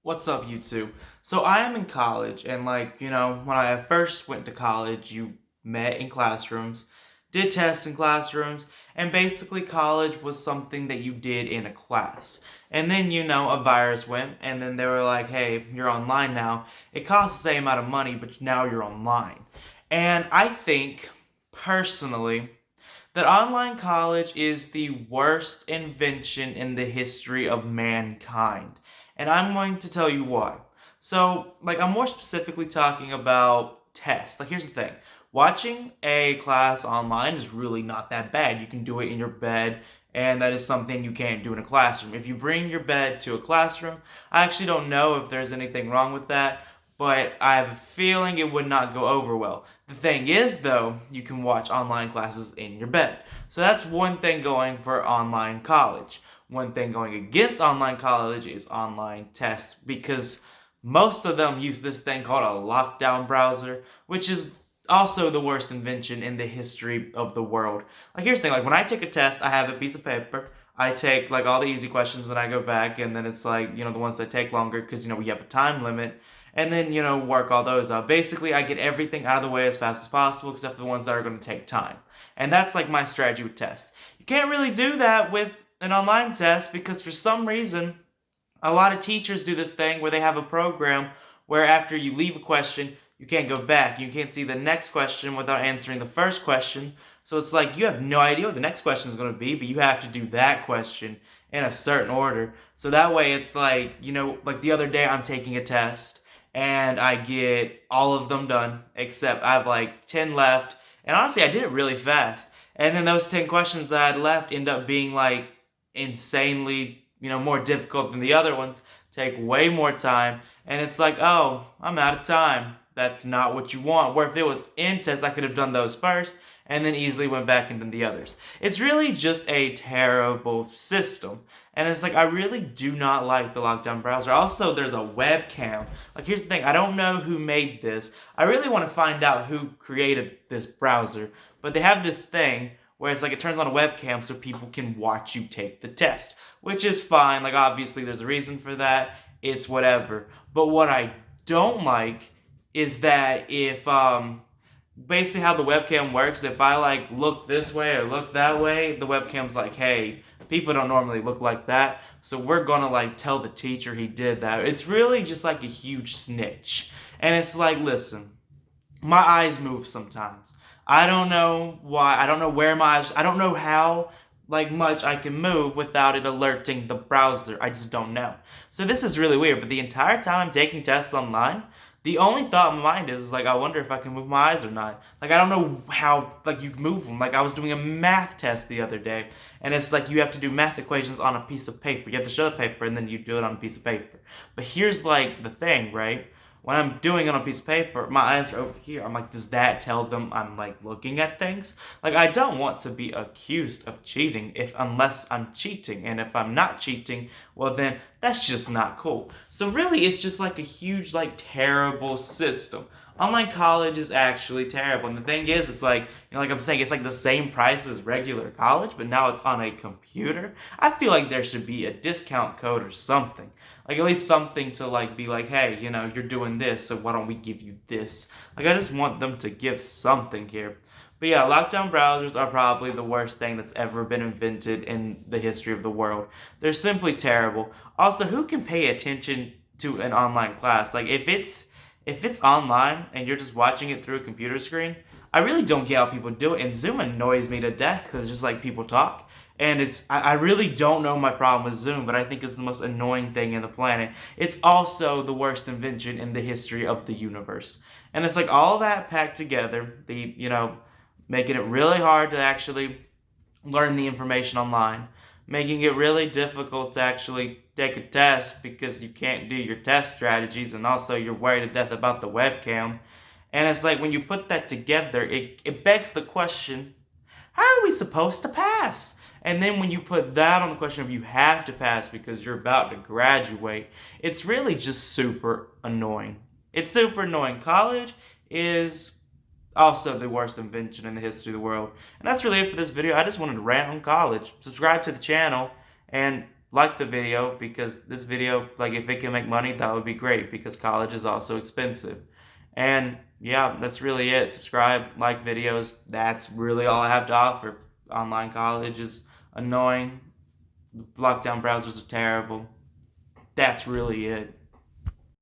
What's up, YouTube? So I am in college, and when I first went to college, you met in classrooms, did tests in classrooms, and basically college was something that you did in a class. And then, a virus went, and then they were like, hey, you're online now. It costs the same amount of money, but now you're online. And I think, personally, that online college is the worst invention in the history of mankind. And I'm going to tell you why. So, I'm more specifically talking about tests. Here's the thing. Watching a class online is really not that bad. You can do it in your bed, and that is something you can't do in a classroom. If you bring your bed to a classroom, I actually don't know if there's anything wrong with that, but I have a feeling it would not go over well. The thing is, though, you can watch online classes in your bed. So that's one thing going for online college. One thing going against online college is online tests, because most of them use this thing called a lockdown browser, which is also the worst invention in the history of the world. Here's the thing, when I take a test, I have a piece of paper. I take all the easy questions, then I go back, and then it's the ones that take longer because we have a time limit, and then work all those out. Basically, I get everything out of the way as fast as possible except for the ones that are going to take time. And that's my strategy with tests. You can't really do that with an online test because for some reason a lot of teachers do this thing where they have a program where after you leave a question, you can't go back. You can't see the next question without answering the first question. So it's you have no idea what the next question is going to be, but you have to do that question in a certain order. So that way it's the other day I'm taking a test and I get all of them done except I have 10 left. And honestly, I did it really fast. And then those 10 questions that I had left end up being insanely, more difficult than the other ones, take way more time, and it's oh, I'm out of time. That's not what you want. Where if it was in test, I could have done those first, and then easily went back into the others. It's really just a terrible system. And it's I really do not like the lockdown browser. Also, there's a webcam. Here's the thing, I don't know who made this. I really want to find out who created this browser. But they have this thing where it's it turns on a webcam so people can watch you take the test, which is fine. Obviously there's a reason for that. It's whatever. But what I don't like is that if basically how the webcam works, if I look this way or look that way, the webcam's hey, people don't normally look like that, so we're gonna tell the teacher he did that. It's really just a huge snitch. And it's listen, my eyes move sometimes. I don't know why. I don't know where my eyes. I don't know how much I can move without it alerting the browser. I just don't know. So this is really weird. But the entire time I'm taking tests online, the only thought in my mind is I wonder if I can move my eyes or not. I don't know how you move them. I was doing a math test the other day, and it's you have to do math equations on a piece of paper. You have to show the paper, and then you do it on a piece of paper. But here's the thing, right? When I'm doing it on a piece of paper, my eyes are over here. I'm does that tell them I'm looking at things? I don't want to be accused of cheating unless I'm cheating. And if I'm not cheating, well then that's just not cool. So really it's just a huge terrible system. Online college is actually terrible. And the thing is, it's I'm saying, it's the same price as regular college, but now it's on a computer. I feel there should be a discount code or something. At least something to be hey, you're doing this, so why don't we give you this? I just want them to give something here. But yeah, lockdown browsers are probably the worst thing that's ever been invented in the history of the world. They're simply terrible. Also, who can pay attention to an online class? If it's online and you're just watching it through a computer screen, I really don't get how people do it. And Zoom annoys me to death because it's just people talk. And I really don't know my problem with Zoom, but I think it's the most annoying thing in the planet. It's also the worst invention in the history of the universe. And it's all that packed together, making it really hard to actually learn the information online, making it really difficult to actually take a test because you can't do your test strategies, and also you're worried to death about the webcam. And it's when you put that together, it begs the question, how are we supposed to pass? And then when you put that on the question of you have to pass because you're about to graduate, it's really just super annoying. It's super annoying. College is also the worst invention in the history of the world. And that's really it for this video. I just wanted to rant on college. Subscribe to the channel and like the video, because this video, like, if it can make money, that would be great, because college is also expensive. And yeah, that's really it. Subscribe, like videos. That's really all I have to offer. Online college is annoying. Lockdown browsers are terrible. That's really it.